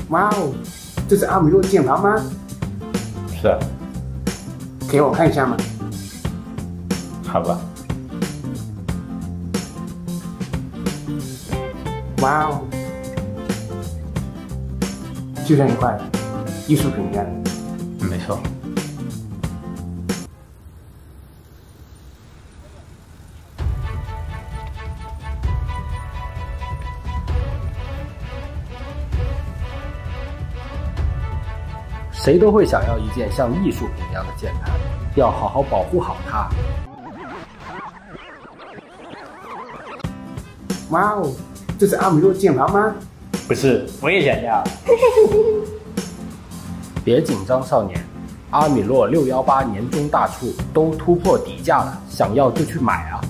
哇哦，这是阿米洛键盘吗？是啊，给我看一下吗？好吧。哇哦，就像一块艺术品一样。没错。谁都会想要一件像艺术品一样的键盘，要好好保护好它。哇哦，这是阿米洛键盘吗？不是，我也想要。别紧张，少年，阿米洛618年终大促都突破底价了，想要就去买啊！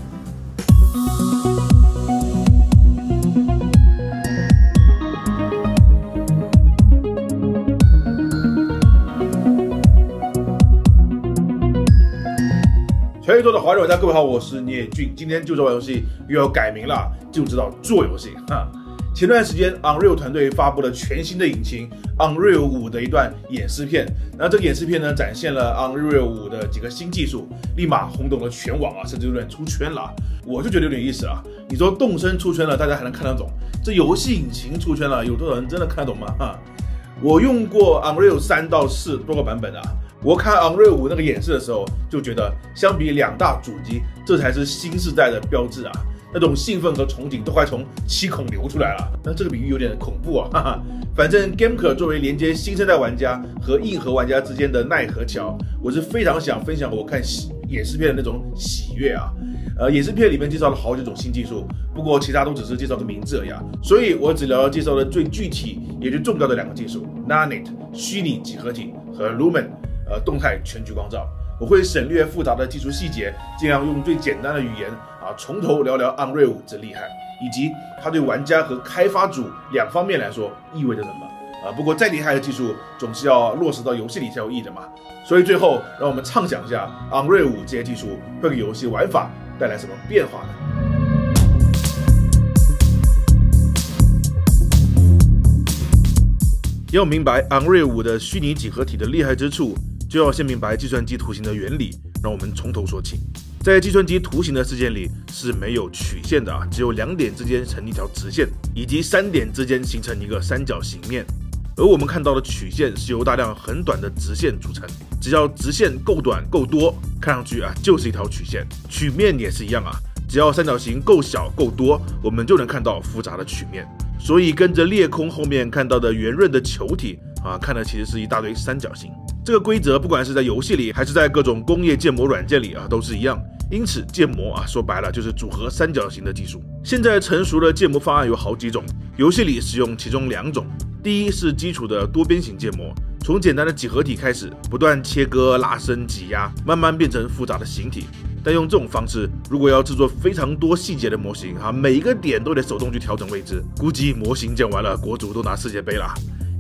全宇宙的华人玩家，各位好，我是聂俊。今天就这玩游戏又要改名了，就知道做游戏哈。前段时间 Unreal 团队发布了全新的引擎 Unreal 5的一段演示片，那这个演示片呢，展现了 Unreal 5的几个新技术，立马轰动了全网啊，甚至有点出圈了。我就觉得有点意思啊。你说动森出圈了，大家还能看得懂，这游戏引擎出圈了，有多少人真的看得懂吗？哈，我用过 Unreal 3到4多个版本啊。我看 Unreal 5那个演示的时候，就觉得相比两大主机，这才是新世代的标志啊！那种兴奋和憧憬都快从七孔流出来了。但这个比喻有点恐怖啊，哈哈。反正 Gameker 作为连接新生代玩家和硬核玩家之间的奈何桥，我是非常想分享我看演示片的那种喜悦啊。演示片里面介绍了好几种新技术，不过其他都只是介绍个名字而已啊。所以我只聊介绍了最具体也最重要的两个技术 ：Nanite 虚拟几何体和 Lumen。动态全局光照，我会省略复杂的技术细节，尽量用最简单的语言啊，从头聊聊 Unreal 5之厉害，以及它对玩家和开发组两方面来说意味着什么啊。不过再厉害的技术总是要落实到游戏里才有意义的嘛。所以最后让我们畅想一下 Unreal 5这些技术会给游戏玩法带来什么变化呢？要明白 Unreal 5的虚拟几何体的厉害之处，就要先明白计算机图形的原理。让我们从头说起。在计算机图形的世界里是没有曲线的啊，只有2点之间成一条直线，以及3点之间形成一个三角形面。而我们看到的曲线是由大量很短的直线组成，只要直线够短够多，看上去啊就是一条曲线。曲面也是一样啊，只要三角形够小够多，我们就能看到复杂的曲面。所以跟着裂空后面看到的圆润的球体啊，看的其实是一大堆三角形。这个规则不管是在游戏里还是在各种工业建模软件里啊，都是一样。因此建模啊，说白了就是组合三角形的技术。现在成熟的建模方案有好几种，游戏里使用其中2种。第一是基础的多边形建模，从简单的几何体开始，不断切割、拉伸、挤压，慢慢变成复杂的形体。但用这种方式，如果要制作非常多细节的模型啊，每一个点都得手动去调整位置，估计模型建完了，国足都拿世界杯了。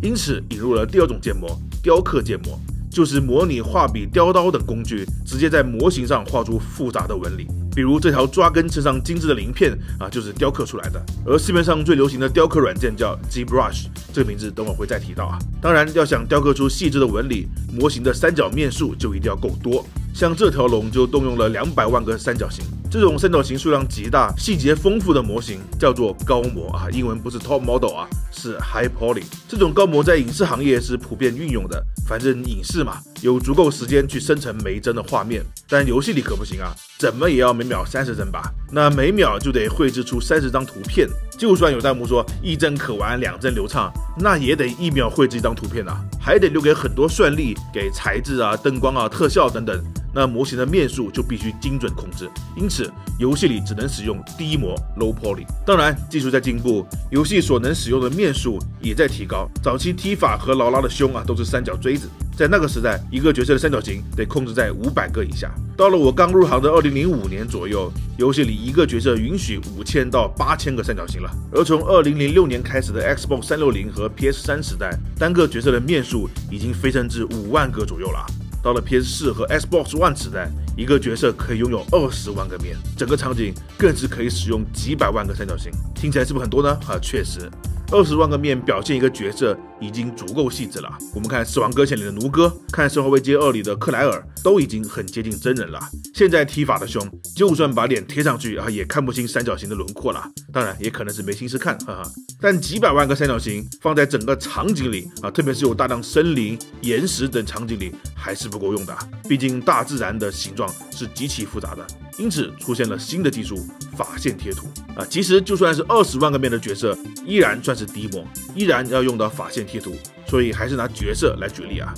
因此引入了第2种建模，雕刻建模，就是模拟画笔、雕刀等工具，直接在模型上画出复杂的纹理。比如这条抓根身上精致的鳞片啊，就是雕刻出来的。而市面上最流行的雕刻软件叫 ZBrush， 这个名字等会会再提到啊。当然，要想雕刻出细致的纹理，模型的三角面数就一定要够多。像这条龙就动用了200万个三角形，这种三角形数量极大、细节丰富的模型叫做高模啊，英文不是 top model 啊，是 high poly。这种高模在影视行业是普遍运用的，反正影视嘛，有足够时间去生成每一帧的画面，但游戏里可不行啊，怎么也要每秒30帧吧？那每秒就得绘制出30张图片，就算有弹幕说1帧可玩，2帧流畅，那也得1秒绘制一张图片啊，还得留给很多算力，给材质啊、灯光啊、特效等等。那模型的面数就必须精准控制，因此游戏里只能使用低模 low poly。当然，技术在进步，游戏所能使用的面数也在提高。早期踢法和劳拉的胸啊都是三角锥子，在那个时代，一个角色的三角形得控制在500个以下。到了我刚入行的2005年左右，游戏里一个角色允许5000到8000个三角形了。而从2006年开始的 Xbox 360和 PS3 时代，单个角色的面数已经飞升至5万个左右了。到了 PS4 和 Xbox One 时代，一个角色可以拥有20万个面，整个场景更是可以使用几百万个三角形。听起来是不是很多呢？确实，20万个面表现一个角色，已经足够细致了。我们看《死亡搁浅》里的奴哥，看《生化危机2》里的克莱尔，都已经很接近真人了。现在踢法的凶，就算把脸贴上去啊，也看不清三角形的轮廓了。当然，也可能是没心思看，哈哈。但几百万个三角形放在整个场景里啊，特别是有大量森林、岩石等场景里，还是不够用的。毕竟大自然的形状是极其复杂的，因此出现了新的技术——法线贴图啊。其实就算是20万个面的角色，依然算是低模，依然要用到法线贴图。所以还是拿角色来举例啊，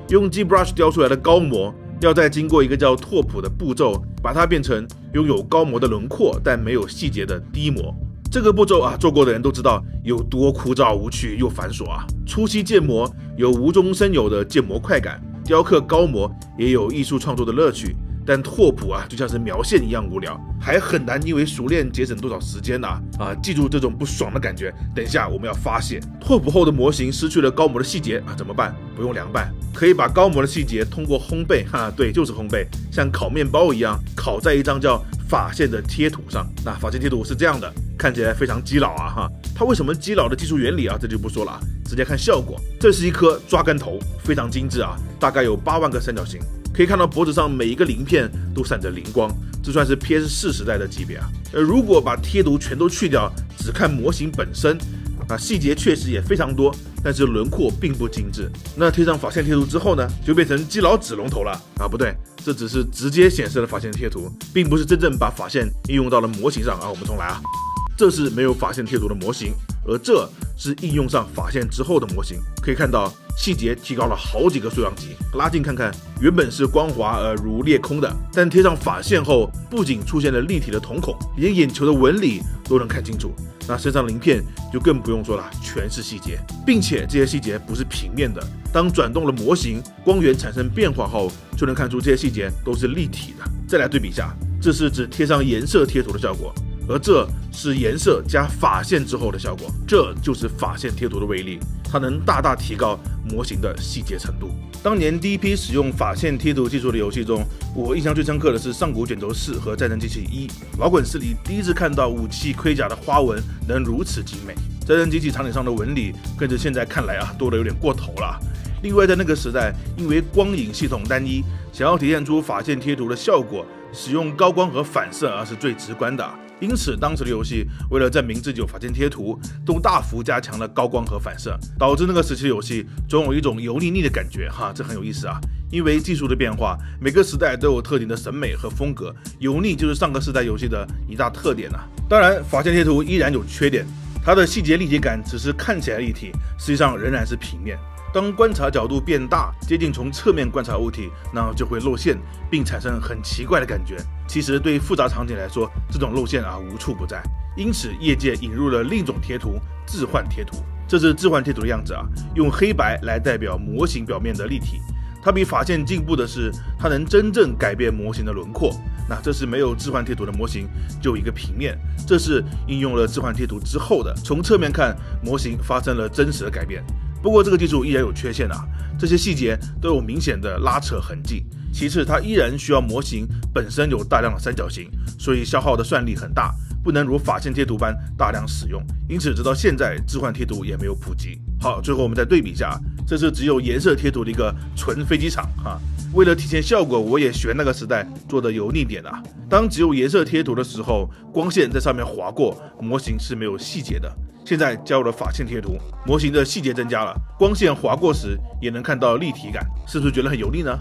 用 ZBrush 雕出来的高模，要再经过一个叫拓扑的步骤，把它变成拥有高模的轮廓但没有细节的低模。这个步骤啊，做过的人都知道有多枯燥无趣又繁琐啊。初期建模有无中生有的建模快感，雕刻高模也有艺术创作的乐趣。但拓扑啊，就像是描线一样无聊，还很难因为熟练节省多少时间啊！记住这种不爽的感觉。等一下我们要发泄。拓扑后的模型失去了高模的细节啊，怎么办？不用凉拌，可以把高模的细节通过烘焙，对，就是烘焙，像烤面包一样，烤在一张叫法线的贴图上。那法线贴图是这样的，看起来非常基佬啊它为什么基佬的技术原理啊，这就不说了直接看效果。这是一颗抓竿头，非常精致啊，大概有8万个三角形。可以看到脖子上每一个鳞片都闪着灵光，这算是 PS4 时代的级别啊。如果把贴图全都去掉，只看模型本身，细节确实也非常多，但是轮廓并不精致。那贴上法线贴图之后呢，就变成基佬纸龙头了啊？不对，这只是直接显示了法线贴图，并不是真正把法线应用到了模型上啊。我们重来啊，这是没有法线贴图的模型，而这是应用上法线之后的模型。可以看到细节提高了好几个数量级，拉近看看，原本是光滑如裂空的，但贴上法线后，不仅出现了立体的瞳孔，连眼球的纹理都能看清楚。那身上鳞片就更不用说了，全是细节，并且这些细节不是平面的，当转动了模型，光源产生变化后，就能看出这些细节都是立体的。再来对比一下，这是指贴上颜色贴图的效果，而这是颜色加法线之后的效果，这就是法线贴图的威力，它能大大提高模型的细节程度。当年第一批使用法线贴图技术的游戏中，我印象最深刻的是《上古卷轴4》和《战争机器1》。老滚4里第一次看到武器盔甲的花纹能如此精美，战争机器场景上的纹理跟着现在看来多得有点过头了。另外在那个时代，因为光影系统单一，想要体现出法线贴图的效果，使用高光和反射是最直观的。因此当时的游戏为了证明自己有法线贴图，都大幅加强了高光和反射，导致那个时期的游戏总有一种油腻腻的感觉这很有意思啊。因为技术的变化，每个时代都有特定的审美和风格，油腻就是上个世代游戏的一大特点啊。当然法线贴图依然有缺点，它的细节立体感只是看起来立体，实际上仍然是平面。当观察角度变大，接近从侧面观察物体，那就会露馅，并产生很奇怪的感觉。其实对复杂场景来说，这种露馅无处不在。因此业界引入了另一种贴图——置换贴图。这是置换贴图的样子用黑白来代表模型表面的立体。它比法线进步的是，它能真正改变模型的轮廓。那这是没有置换贴图的模型，就一个平面。这是应用了置换贴图之后的，从侧面看，模型发生了真实的改变。不过这个技术依然有缺陷这些细节都有明显的拉扯痕迹。其次，它依然需要模型本身有大量的三角形，所以消耗的算力很大，不能如法线贴图般大量使用。因此直到现在，置换贴图也没有普及。好，最后我们再对比一下，这是只有颜色贴图的一个纯飞机场为了体现效果，我也学那个时代做的油腻点当只有颜色贴图的时候，光线在上面划过，模型是没有细节的。现在加入了法线贴图，模型的细节增加了，光线划过时也能看到立体感，是不是觉得很油腻呢？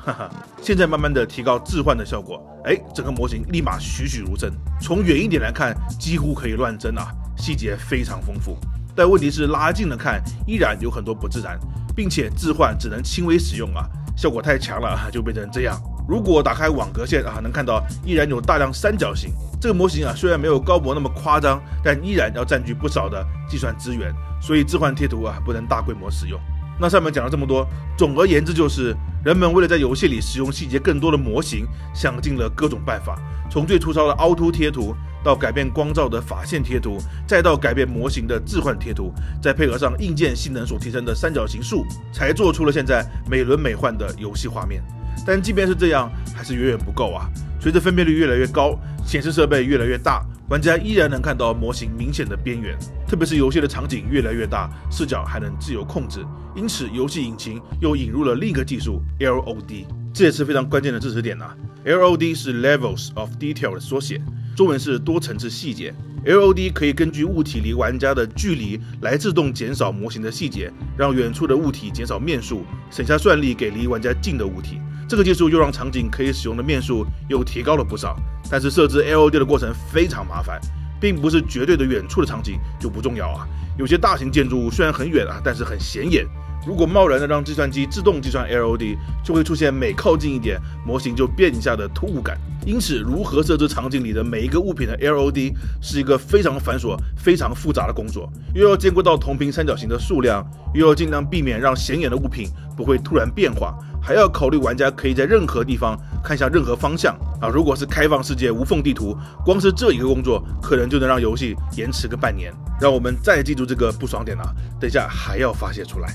现在慢慢的提高置换的效果，整个模型立马栩栩如生。从远一点来看，几乎可以乱真细节非常丰富。但问题是拉近了看，依然有很多不自然，并且置换只能轻微使用效果太强了，就变成这样。如果打开网格线能看到依然有大量三角形。这个模型虽然没有高模那么夸张，但依然要占据不少的计算资源，所以置换贴图不能大规模使用。那上面讲了这么多，总而言之就是人们为了在游戏里使用细节更多的模型，想尽了各种办法，从最粗糙的凹凸贴图到改变光照的法线贴图，再到改变模型的置换贴图，再配合上硬件性能所提升的三角形数，才做出了现在美轮美奂的游戏画面。但即便是这样，还是远远不够随着分辨率越来越高，显示设备越来越大，玩家依然能看到模型明显的边缘，特别是游戏的场景越来越大，视角还能自由控制，因此游戏引擎又引入了另一个技术 LOD， 这也是非常关键的支持点啊。LOD 是 Levels of Detail 的缩写，中文是多层次细节。LOD 可以根据物体离玩家的距离来自动减少模型的细节，让远处的物体减少面数，省下算力给离玩家近的物体。这个技术又让场景可以使用的面数又提高了不少。但是设置 LOD 的过程非常麻烦，并不是绝对的远处的场景就不重要啊。有些大型建筑物虽然很远啊，但是很显眼。如果贸然的让计算机自动计算 LOD， 就会出现每靠近一点模型就变一下的突兀感。因此，如何设置场景里的每一个物品的 LOD 是一个非常繁琐、非常复杂的工作，又要兼顾到同频三角形的数量，又要尽量避免让显眼的物品不会突然变化，还要考虑玩家可以在任何地方看向任何方向啊。如果是开放世界无缝地图，光是这一个工作可能就能让游戏延迟个半年。让我们再记住这个不爽点啊，等一下还要发泄出来。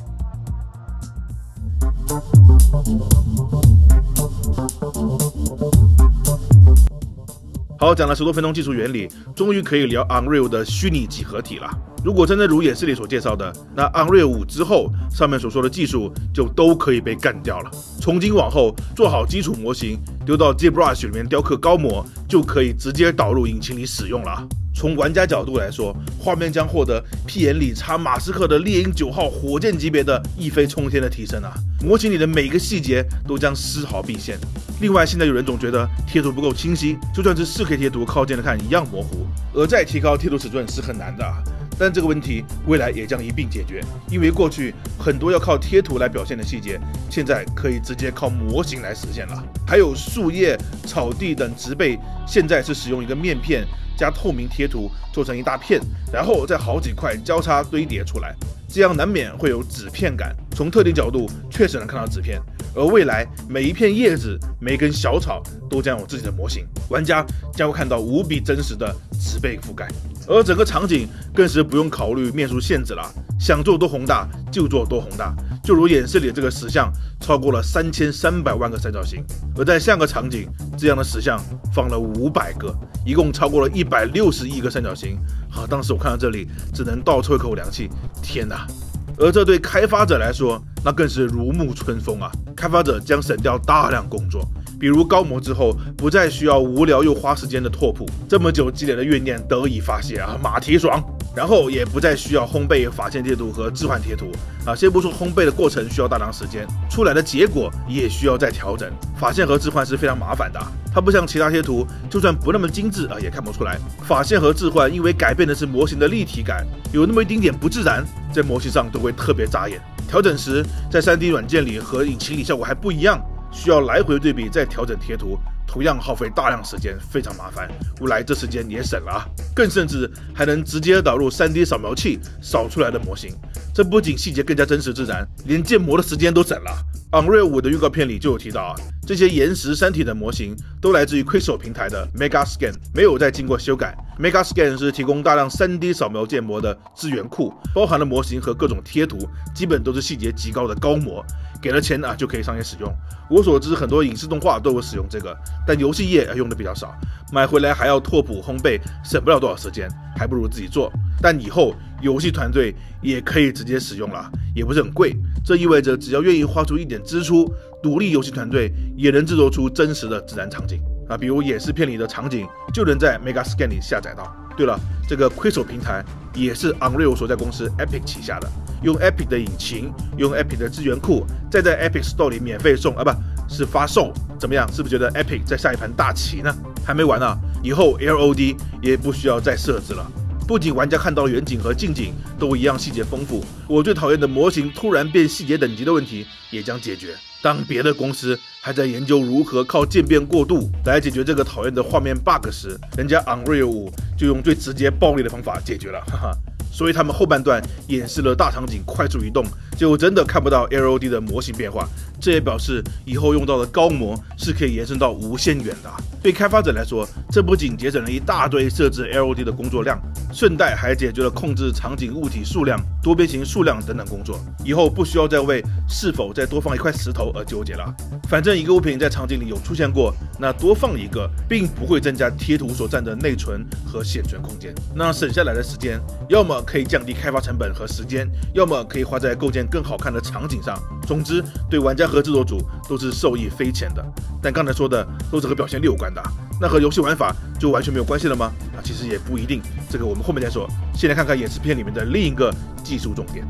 好，讲了10多分钟技术原理，终于可以聊 Unreal 的虚拟几何体了。如果真的如演示里所介绍的，那 Unreal 5之后，上面所说的技术就都可以被干掉了。从今往后，做好基础模型，丢到 ZBrush 里面雕刻高模，就可以直接导入引擎里使用了。从玩家角度来说，画面将获得屁眼里插马斯克的猎鹰9号火箭级别的一飞冲天的提升啊！模型里的每一个细节都将丝毫毕现。另外，现在有人总觉得贴图不够清晰，就算是4K 贴图靠近的看一样模糊，而再提高贴图尺寸是很难的啊。但这个问题未来也将一并解决，因为过去很多要靠贴图来表现的细节，现在可以直接靠模型来实现了。还有树叶、草地等植被，现在是使用一个面片加透明贴图做成一大片，然后再好几块交叉堆叠出来，这样难免会有纸片感。从特定角度确实能看到纸片，而未来每一片叶子、每根小草都将有自己的模型，玩家将会看到无比真实的植被覆盖。而整个场景更是不用考虑面数限制了，想做多宏大就做多宏大。就如演示里的这个石像，超过了3300万个三角形，而在下个场景，这样的石像放了500个，一共超过了160亿个三角形。当时我看到这里，只能倒抽一口凉气，天哪！而这对开发者来说，那更是如沐春风啊！开发者将省掉大量工作，比如高模之后不再需要无聊又花时间的拓扑，这么久积累的怨念得以发泄啊，马蹄爽！然后也不再需要烘焙法线贴图和置换贴图啊，先不说烘焙的过程需要大量时间，出来的结果也需要再调整。法线和置换是非常麻烦的，它不像其他贴图，就算不那么精致啊，也看不出来。法线和置换因为改变的是模型的立体感，有那么一丁点不自然，在模型上都会特别扎眼。调整时，在 3D 软件里和引擎里效果还不一样，需要来回对比再调整贴图，同样耗费大量时间，非常麻烦。未来这时间也省了啊，更甚至还能直接导入 3D 扫描器扫出来的模型，这不仅细节更加真实自然，连建模的时间都省了。Unreal 5的预告片里就有提到啊，这些岩石山体的模型都来自于 Quixel 平台的 Megascan， 没有再经过修改。Megascan 是提供大量 3D 扫描建模的资源库，包含了模型和各种贴图，基本都是细节极高的高模，给了钱啊就可以商业使用。我所知，很多影视动画都有使用这个，但游戏业用的比较少，买回来还要拓扑烘焙，省不了多少时间，还不如自己做。但以后游戏团队也可以直接使用了，也不是很贵。这意味着只要愿意花出一点支出，独立游戏团队也能制作出真实的自然场景啊，比如演示片里的场景就能在 Megascan 里下载到。对了，这个 Quixel 平台也是 Unreal 所在公司 Epic 旗下的，用 Epic 的引擎，用 Epic 的资源库，再在 Epic Store 里免费送啊，不是发售。怎么样？是不是觉得 Epic 在下一盘大棋呢？还没完啊！以后 LOD 也不需要再设置了。不仅玩家看到远景和近景都一样细节丰富，我最讨厌的模型突然变细节等级的问题也将解决。当别的公司还在研究如何靠渐变过渡来解决这个讨厌的画面 bug 时，人家 Unreal 5就用最直接暴力的方法解决了，哈哈。所以他们后半段演示了大场景快速移动，就真的看不到 LOD 的模型变化，这也表示以后用到的高模是可以延伸到无限远的。对开发者来说，这不仅节省了一大堆设置 LOD 的工作量，顺带还解决了控制场景物体数量、多边形数量等等工作。以后不需要再为是否再多放一块石头而纠结了。反正一个物品在场景里有出现过，那多放一个并不会增加贴图所占的内存和显存空间。那省下来的时间，要么可以降低开发成本和时间，要么可以花在构建更好看的场景上。总之，对玩家和制作组都是受益匪浅的。但刚才说的都是和表现力有关的，那和游戏玩法就完全没有关系了吗？其实也不一定，这个我们后面再说。先来看看演示片里面的另一个技术重点。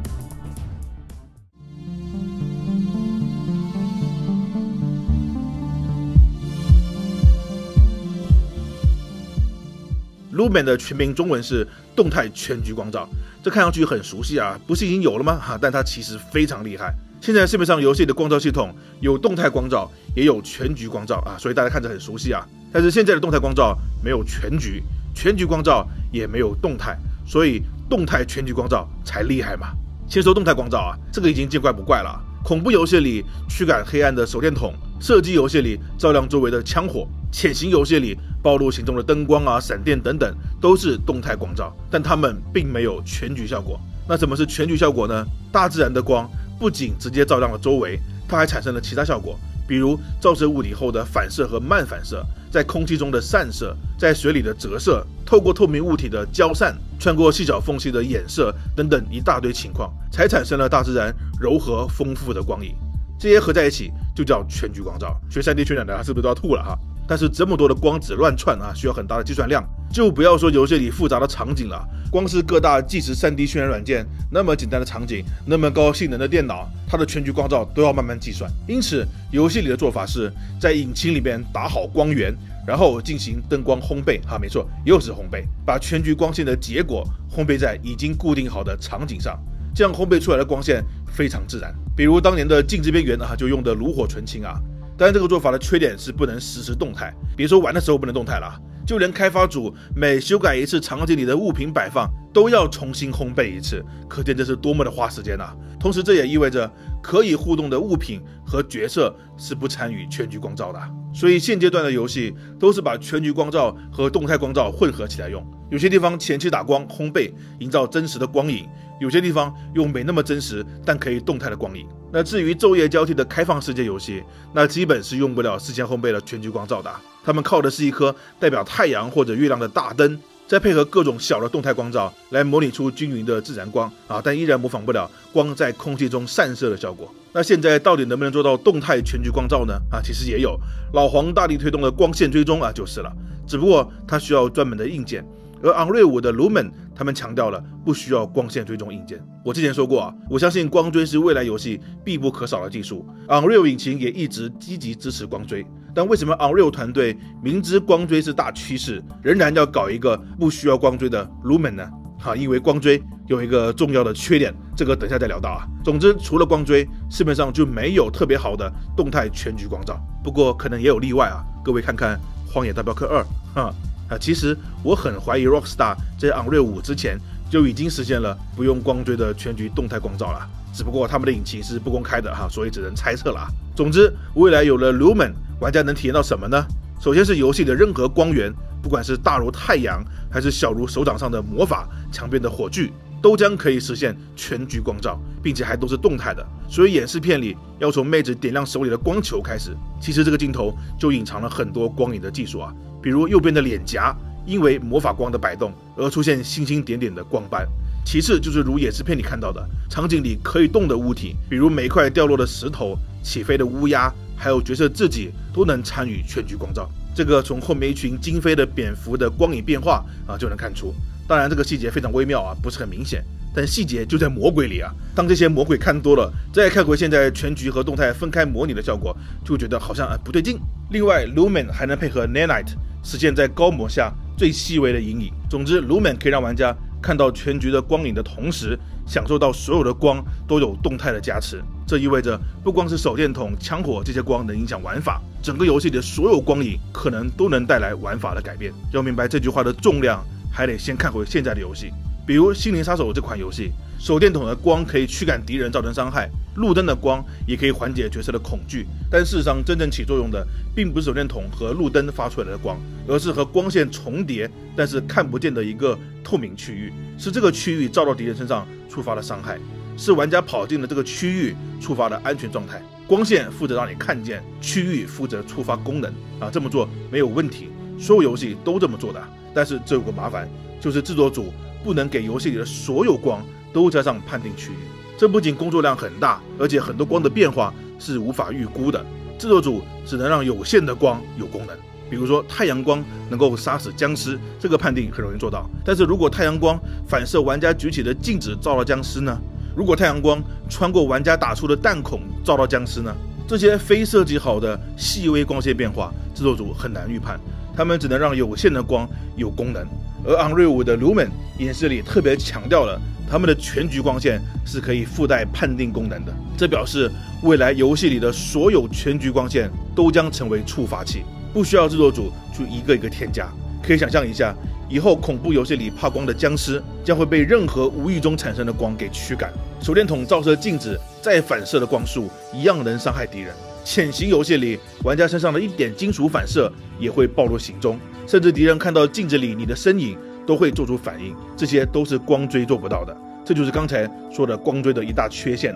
Lumen 的全名中文是动态全局光照，这看上去很熟悉啊，不是已经有了吗？但它其实非常厉害。现在市面上游戏的光照系统有动态光照，也有全局光照啊，所以大家看着很熟悉啊。但是现在的动态光照没有全局，全局光照也没有动态，所以动态全局光照才厉害嘛。先说动态光照啊，这个已经见怪不怪了。恐怖游戏里驱赶黑暗的手电筒，射击游戏里照亮周围的枪火，潜行游戏里暴露行踪的灯光啊、闪电等等，都是动态光照，但它们并没有全局效果。那什么是全局效果呢？大自然的光不仅直接照亮了周围，它还产生了其他效果，比如照射物体后的反射和慢反射，在空气中的散射，在水里的折射，透过透明物体的交散，穿过细小缝隙的衍射等等一大堆情况，才产生了大自然柔和丰富的光影。这些合在一起就叫全局光照。学 3D 渲染的是不是都要吐了哈？但是这么多的光子乱窜啊，需要很大的计算量，就不要说游戏里复杂的场景了，光是各大即时 3D 渲染软件，那么简单的场景，那么高性能的电脑，它的全局光照都要慢慢计算。因此，游戏里的做法是在引擎里面打好光源，然后进行灯光烘焙没错，又是烘焙，把全局光线的结果烘焙在已经固定好的场景上，这样烘焙出来的光线非常自然。比如当年的静止边缘就用的炉火纯青啊。当然，这个做法的缺点是不能实时动态，别说玩的时候不能动态了，就连开发组每修改一次场景里的物品摆放，都要重新烘焙一次，可见这是多么的花时间啊！同时，这也意味着可以互动的物品和角色是不参与全局光照的。所以现阶段的游戏都是把全局光照和动态光照混合起来用，有些地方前期打光烘焙，营造真实的光影，有些地方用没那么真实但可以动态的光影。那至于昼夜交替的开放世界游戏，那基本是用不了事先烘焙的全局光照的，他们靠的是一颗代表太阳或者月亮的大灯，再配合各种小的动态光照来模拟出均匀的自然光但依然模仿不了光在空气中散射的效果。那现在到底能不能做到动态全局光照呢？其实也有，老黄大力推动的光线追踪就是了，只不过它需要专门的硬件。而 Unreal 的 Lumen 他们强调了不需要光线追踪硬件。我之前说过我相信光追是未来游戏必不可少的技术， Unreal 引擎也一直积极支持光追。但为什么 Unreal 团队明知光追是大趋势，仍然要搞一个不需要光追的 Lumen 呢？因为光追有一个重要的缺点，这个等一下再聊到总之，除了光追，市面上就没有特别好的动态全局光照。不过可能也有例外各位看看《荒野大镖客2》其实我很怀疑 Rockstar 在 Unreal 5之前就已经实现了不用光追的全局动态光照了，只不过他们的引擎是不公开的所以只能猜测了总之，未来有了 Lumen， 玩家能体验到什么呢？首先是游戏的任何光源，不管是大如太阳，还是小如手掌上的魔法、墙边的火炬，都将可以实现全局光照，并且还都是动态的。所以演示片里要从妹子点亮手里的光球开始，其实这个镜头就隐藏了很多光影的技术比如右边的脸颊因为魔法光的摆动而出现星星点点的光斑。其次就是如演示片里看到的，场景里可以动的物体，比如每一块掉落的石头、起飞的乌鸦，还有角色自己都能参与全局光照。这个从后面一群惊飞的蝙蝠的光影变化就能看出。当然这个细节非常微妙不是很明显，但细节就在魔鬼里当这些魔鬼看多了，再看回现在全局和动态分开模拟的效果，就觉得好像不对劲。另外 Lumen 还能配合 Nanite， 实现在高模下最细微的阴影。总之 Lumen 可以让玩家看到全局的光影的同时，享受到所有的光都有动态的加持。这意味着不光是手电筒、枪火这些光能影响玩法，整个游戏的所有光影可能都能带来玩法的改变。要明白这句话的重量，还得先看回现在的游戏。比如《心灵杀手》这款游戏，手电筒的光可以驱赶敌人造成伤害，路灯的光也可以缓解角色的恐惧。但事实上，真正起作用的并不是手电筒和路灯发出来的光，而是和光线重叠但是看不见的一个透明区域，是这个区域照到敌人身上触发了伤害，是玩家跑进了这个区域触发了安全状态。光线负责让你看见，区域负责触发功能这么做没有问题，所有游戏都这么做的。但是这有个麻烦，就是制作组不能给游戏里的所有光都加上判定区域，这不仅工作量很大，而且很多光的变化是无法预估的。制作组只能让有限的光有功能，比如说太阳光能够杀死僵尸，这个判定很容易做到。但是如果太阳光反射玩家举起的镜子照到僵尸呢？如果太阳光穿过玩家打出的弹孔照到僵尸呢？这些非设计好的细微光线变化，制作组很难预判，他们只能让有限的光有功能。而 Unreal 5的 Lumen 演示里特别强调了，他们的全局光线是可以附带判定功能的，这表示未来游戏里的所有全局光线都将成为触发器，不需要制作组去一个一个添加。可以想象一下，以后恐怖游戏里怕光的僵尸将会被任何无意中产生的光给驱赶，手电筒照射镜子再反射的光束一样能伤害敌人。潜行游戏里，玩家身上的一点金属反射也会暴露行踪，甚至敌人看到镜子里你的身影都会做出反应，这些都是光追做不到的。这就是刚才说的光追的一大缺陷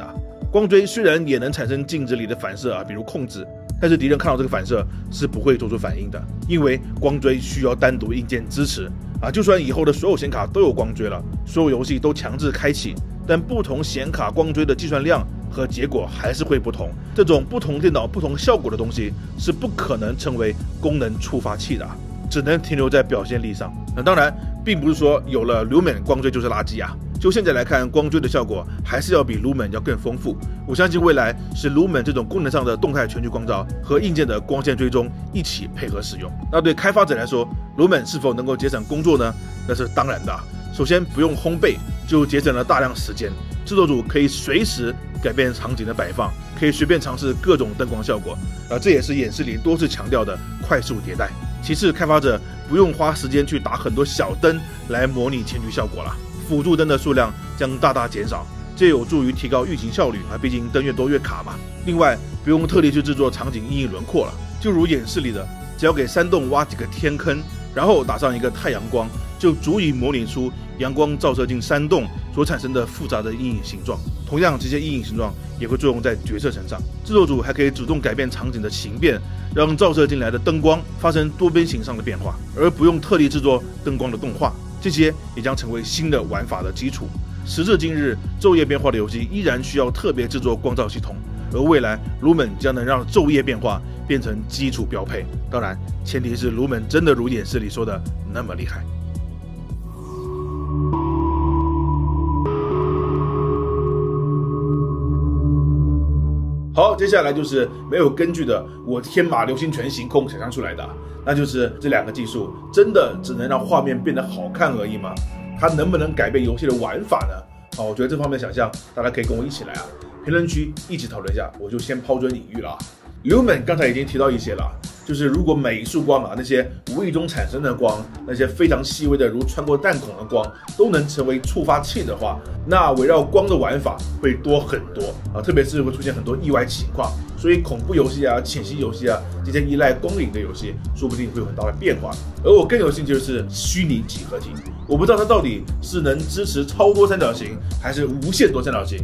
光追虽然也能产生镜子里的反射比如控制，但是敌人看到这个反射是不会做出反应的，因为光追需要单独硬件支持就算以后的所有显卡都有光追了，所有游戏都强制开启，但不同显卡光追的计算量和结果还是会不同。这种不同电脑不同效果的东西是不可能成为功能触发器的只能停留在表现力上。那当然并不是说有了 Lumen 光追就是垃圾就现在来看，光追的效果还是要比 Lumen 要更丰富。我相信未来是 Lumen 这种功能上的动态全局光照和硬件的光线追踪一起配合使用。那对开发者来说， Lumen 是否能够节省工作呢？那是当然的首先不用烘焙就节省了大量时间，制作组可以随时改变场景的摆放，可以随便尝试各种灯光效果这也是演示里多次强调的快速迭代。其次，开发者不用花时间去打很多小灯来模拟前局效果了，辅助灯的数量将大大减少，这有助于提高运行效率毕竟灯越多越卡嘛。另外，不用特地去制作场景阴影轮廓了，就如演示里的，只要给山洞挖几个天坑，然后打上一个太阳光，就足以模拟出阳光照射进山洞所产生的复杂的阴影形状。同样，这些阴影形状也会作用在角色身上。制作组还可以主动改变场景的形变，让照射进来的灯光发生多边形上的变化，而不用特地制作灯光的动画。这些也将成为新的玩法的基础。时至今日，昼夜变化的游戏依然需要特别制作光照系统，而未来 Lumen 将能让昼夜变化变成基础标配。当然，前提是 Lumen 真的如演示里说的那么厉害。好，接下来就是没有根据的我天马流星拳行空想象出来的，那就是这两个技术真的只能让画面变得好看而已吗？它能不能改变游戏的玩法呢？我觉得这方面的想象大家可以跟我一起来评论区一起讨论一下。我就先抛砖引玉了Lumen 刚才已经提到一些了，就是如果每一束光那些无意中产生的光，那些非常细微的如穿过弹孔的光都能成为触发器的话，那围绕光的玩法会多很多特别是会出现很多意外情况。所以恐怖游戏潜行游戏这些依赖光影的游戏说不定会有很大的变化。而我更有兴趣的是虚拟几何体，我不知道它到底是能支持超多三角形还是无限多三角形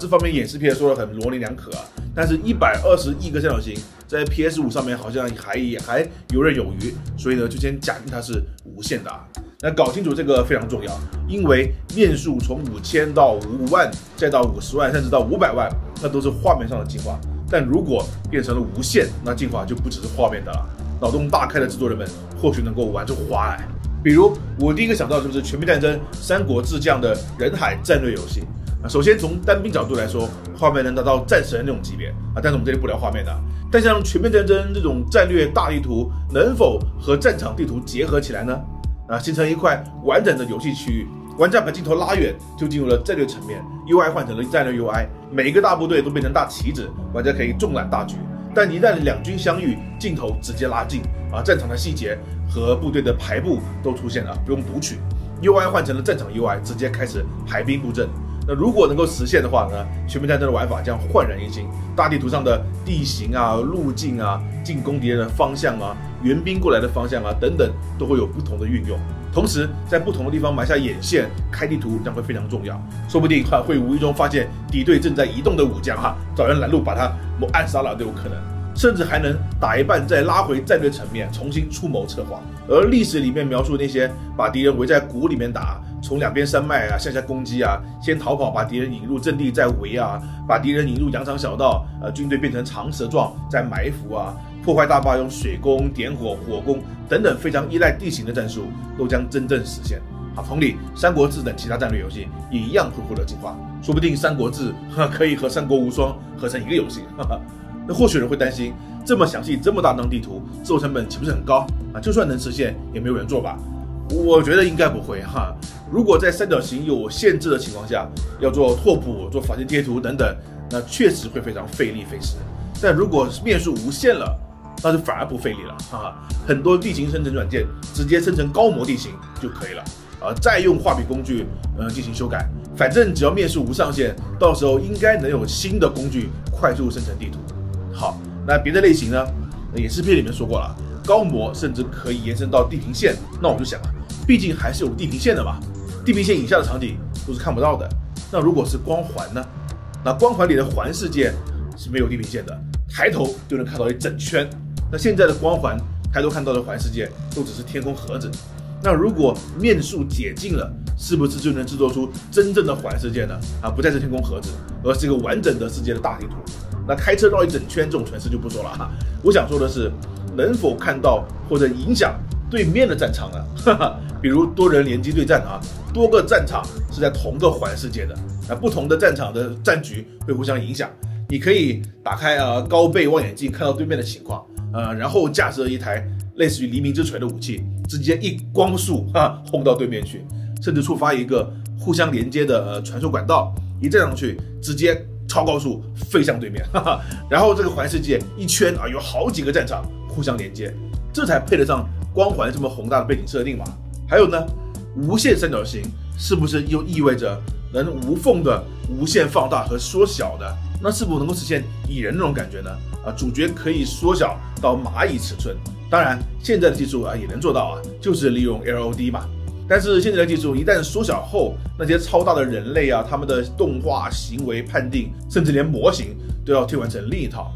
这方面演示片说得很模棱两可但是120亿个三角形在 PS5 上面好像还游刃有余，所以呢就先假定它是无限的那搞清楚这个非常重要，因为面数从5000到5万再到50万甚至到500万，那都是画面上的进化。但如果变成了无限，那进化就不只是画面的了。脑洞大开的制作人们或许能够玩出花来。比如我第一个想到的就是《全面战争：三国志》这样的人海战略游戏。首先从单兵角度来说，画面能达到战神那种级别但是我们这里不聊画面的。但像《全面战争》这种战略大地图，能否和战场地图结合起来呢？形成一块完整的游戏区域。玩家把镜头拉远，就进入了战略层面 ，UI 换成了战略 UI， 每一个大部队都变成大旗子，玩家可以纵览大局。但一旦两军相遇，镜头直接拉近战场的细节和部队的排布都出现了，不用读取。UI 换成了战场 UI， 直接开始排兵布阵。那如果能够实现的话呢，全面战争的玩法将焕然一新，大地图上的地形啊、路径啊、进攻敌人的方向啊、援兵过来的方向啊等等，都会有不同的运用。同时，在不同的地方埋下眼线、开地图将会非常重要，说不定会无意中发现敌对正在移动的武将找人拦路把他暗杀了都有可能。甚至还能打一半再拉回战略层面，重新出谋策划。而历史里面描述那些把敌人围在谷里面打，从两边山脉向下攻击先逃跑，把敌人引入阵地再围把敌人引入羊肠小道，军队变成长蛇状再埋伏破坏大坝用水攻、点火、火攻等等非常依赖地形的战术，都将真正实现。同理，《三国志》等其他战略游戏也一样会获得进化，说不定《三国志》可以和《三国无双》合成一个游戏。那或许人会担心，这么详细、这么大张地图，制作成本岂不是很高就算能实现，也没有人做吧？我觉得应该不会如果在三角形有限制的情况下，要做拓扑、做法线贴图等等，那确实会非常费力费时。但如果面数无限了，那就反而不费力了很多地形生成软件直接生成高模地形就可以了再用画笔工具进行修改，反正只要面数无上限，到时候应该能有新的工具快速生成地图。好，那别的类型呢，也是片里面说过了，高模甚至可以延伸到地平线。那我就想毕竟还是有地平线的嘛，地平线以下的场景都是看不到的。那如果是光环呢？那光环里的环世界是没有地平线的，抬头就能看到一整圈。那现在的光环，抬头看到的环世界都只是天空盒子。那如果面数解禁了，是不是就能制作出真正的环世界呢？不再是天空盒子，而是一个完整的世界的大地图。那开车绕一整圈这种城市就不说了我想说的是，能否看到或者影响对面的战场呢？比如多人联机对战多个战场是在同个环世界的，不同的战场的战局会互相影响。你可以打开高倍望远镜看到对面的情况，然后架设一台类似于黎明之锤的武器，直接一光束轰到对面去，甚至触发一个互相连接的传输管道，一站上去直接超高速飞向对面，然后这个环世界一圈有好几个战场互相连接，这才配得上光环这么宏大的背景设定嘛。还有呢，无限三角形是不是又意味着能无缝的无限放大和缩小的？那是否能够实现蚁人那种感觉呢？主角可以缩小到蚂蚁尺寸，当然现在的技术也能做到就是利用 LOD 嘛。但是现在的技术一旦缩小后，那些超大的人类他们的动画、行为判定，甚至连模型都要替换成另一套。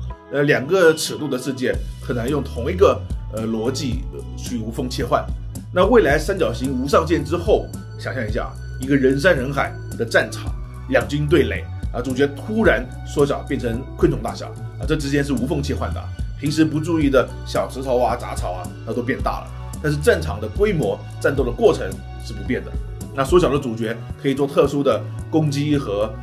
两个尺度的世界很难用同一个逻辑去无缝切换。那未来三角形无上限之后，想象一下一个人山人海的战场，两军对垒主角突然缩小变成昆虫大小这之间是无缝切换的。平时不注意的小石头杂草那都变大了。但是战场的规模、战斗的过程是不变的。那缩小的主角可以做特殊的攻击和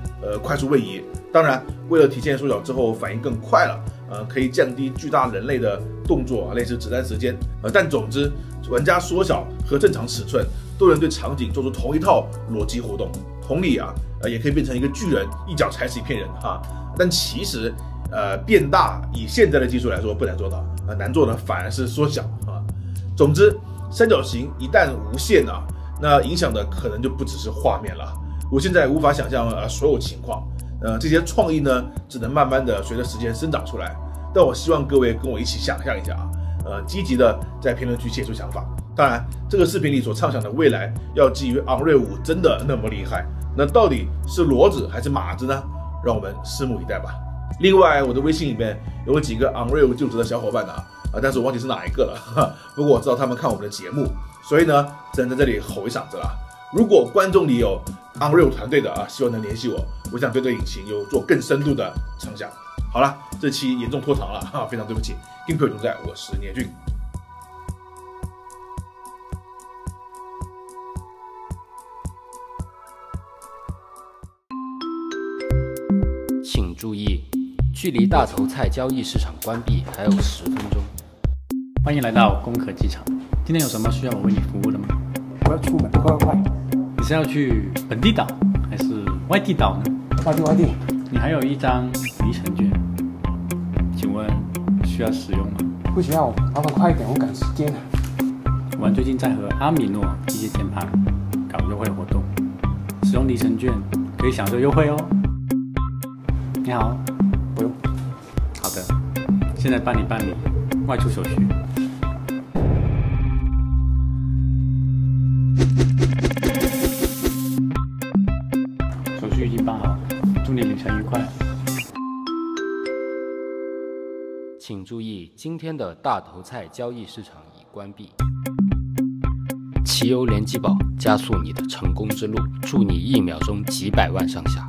快速位移。当然，为了体现缩小之后反应更快了，可以降低巨大人类的动作类似子弹时间。但总之，玩家缩小和正常尺寸都能对场景做出同一套逻辑活动。同理也可以变成一个巨人，一脚踩死一片人但其实变大以现在的技术来说不难做到，难做的反而是缩小总之，三角形一旦无限那影响的可能就不只是画面了。我现在无法想象所有情况，这些创意呢，只能慢慢的随着时间生长出来。但我希望各位跟我一起想象一下积极的在评论区写出想法。当然，这个视频里所畅想的未来要基于昂瑞5真的那么厉害，那到底是骡子还是马子呢？让我们拭目以待吧。另外，我的微信里面有几个昂瑞5就职的小伙伴但是我忘记是哪一个了。不过我知道他们看我们的节目，所以呢，只能在这里吼一嗓子了。如果观众里有 Unreal 团队的希望能联系我，我想对这个引擎有做更深度的畅想。好了，这期严重拖长了非常对不起。Gameplay 同在，我是聂俊。请注意，距离大头菜交易市场关闭还有10分钟。欢迎来到攻壳机场，今天有什么需要我为你服务的吗？我要出门，快！你是要去本地岛还是外地岛呢？外地。你还有一张离城券，请问需要使用吗？不需要，麻烦快一点，我赶时间。我们最近在和阿米诺机械键盘搞优惠活动，使用里程券可以享受优惠哦。你好，不用。好的，现在帮你办理外出手续。手续已经办好，祝你旅程愉快。请注意，今天的大头菜交易市场已关闭。奇优联机宝加速你的成功之路，祝你1秒钟几百万上下。